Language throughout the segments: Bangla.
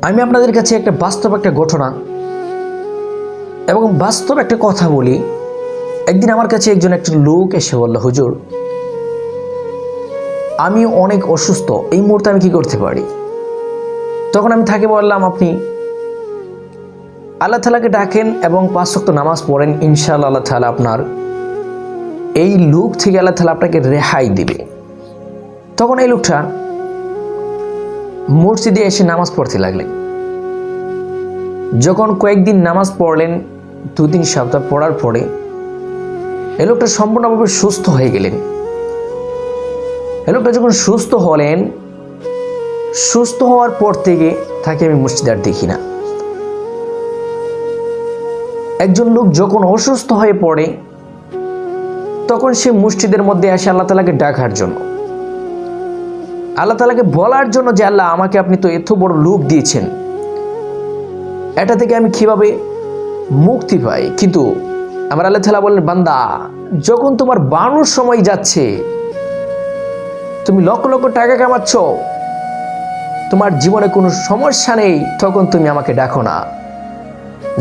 আমি আপনাদের কাছে একটা বাস্তব একটা ঘটনা এবং বাস্তব একটা কথা বলি। একদিন আমার কাছে একটা লোক এসে বলল, হুজুর আমি অনেক অসুস্থ, এই মুহূর্তে আমি কি করতে পারি? তখন আমি তাকে বললাম, আপনি আল্লাহ তাআলাকে ডাকেন এবং 5 ওয়াক্ত নামাজ পড়েন, ইনশাআল্লাহ আল্লাহ তাআলা আপনার এই লোক থেকে আল্লাহ তাআলা আপনাকে রেহাই দিবে। তখন এই লোকটা মসজিদে এসে নামাজ পড়তে লাগলেন। যখন কয়েকদিন নামাজ পড়লেন, 2-3 সপ্তাহ পড়ার পরে এই লোকটা সম্পূর্ণভাবে সুস্থ হয়ে গেলেন। এই লোকটা যখন সুস্থ হলেন, সুস্থ হওয়ার পর থেকে তাকে আমি মসজিদে আর দেখি না। একজন লোক যখন অসুস্থ হয়ে পড়ে তখন সে মসজিদের মধ্যে আসে আল্লাহ তাআলাকে ডাকার জন্য, আল্লাহ তাআলাকে বলার জন্য যে আল্লাহ আমাকে আপনি তো এত বড় লোক দিয়েছেন, এটা থেকে আমি কিভাবে মুক্তি পাই। কিন্তু আমার আল্লাহ তাআলা বললেন, বান্দা যখন তোমার বানোর সময় যাচ্ছে, তুমি লক্ষ লক্ষ টাকা কামাচ্ছ, তোমার জীবনে কোনো সমস্যা নেই, তখন তুমি আমাকে ডাকো না।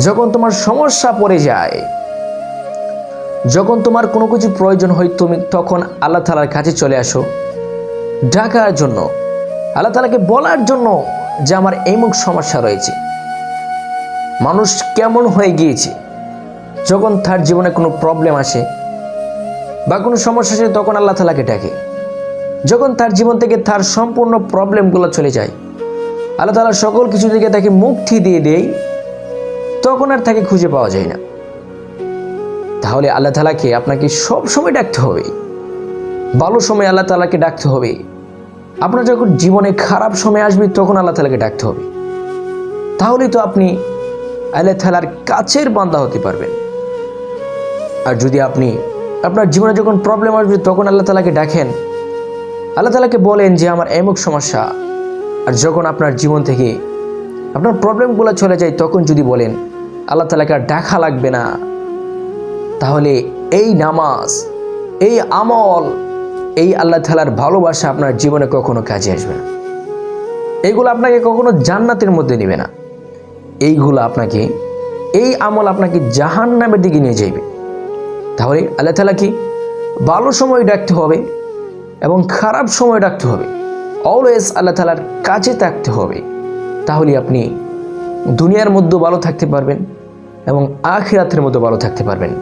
যখন তোমার সমস্যা পড়ে যায়, যখন তোমার কোনো কিছু প্রয়োজন হয়, তুমি তখন আল্লাহ তাআলার কাছে চলে আসো ডাকার জন্য, আল্লাহ তাআলাকে বলার জন্য যে আমার এমন সমস্যা রয়েছে। মানুষ কেমন হয়ে গিয়েছে, যখন তার জীবনে কোনো প্রবলেম আসে বা কোনো সমস্যা আসে তখন আল্লাহ তাআলাকে ডাকে। যখন তার জীবন থেকে তার সম্পূর্ণ প্রবলেমগুলো চলে যায়, আল্লাহ তাআলা সকল কিছু থেকে তাকে মুক্তি দিয়ে দেয়, তখন আর তাকে খুঁজে পাওয়া যায় না। তাহলে আল্লাহ তাআলাকে আপনাকে সব সময় ডাকতে হবে, ভালো সময় আল্লাহ তাআলাকে ডাকতে হবে। আপনার যখন জীবনে খারাপ সময় আসবে তখন আল্লাহ তাআলাকে ডাকতে হবে। তাহলেই তো আপনি আল্লাহ তাআলার কাছের বান্দা হতে পারবেন। আর যদি আপনি আপনার জীবনে যখন প্রবলেম আসবে তখন আল্লাহ তাআলাকে ডাকেন, আল্লাহ তাআলাকে বলেন যে আমার এমন সমস্যা, আর যখন আপনার জীবন থেকে আপনার প্রবলেমগুলো চলে যায় তখন যদি বলেন আল্লাহ তাআলাকে আর ডাকা লাগবে না, তাহলে এই নামাজ, এই আমল, এই আল্লাহ তাআলার ভালোবাসা আপনার জীবনে কখনো কাজে আসবে না। এইগুলো আপনাকে কখনো জান্নাতের মধ্যে নেবে না। এইগুলো আপনাকে, এই আমল আপনাকে জাহান্নামের দিকে নিয়ে যাবে। তাহলে আল্লাহ তাআলাকে ভালো সময় ডাকতে হবে এবং খারাপ সময় ডাকতে হবে। অলওয়েজ আল্লাহ তাআলার কাছে থাকতে হবে। তাহলে আপনি দুনিয়ার মধ্যে ভালো থাকতে পারবেন এবং আখিরাতের মধ্যে ভালো থাকতে পারবেন।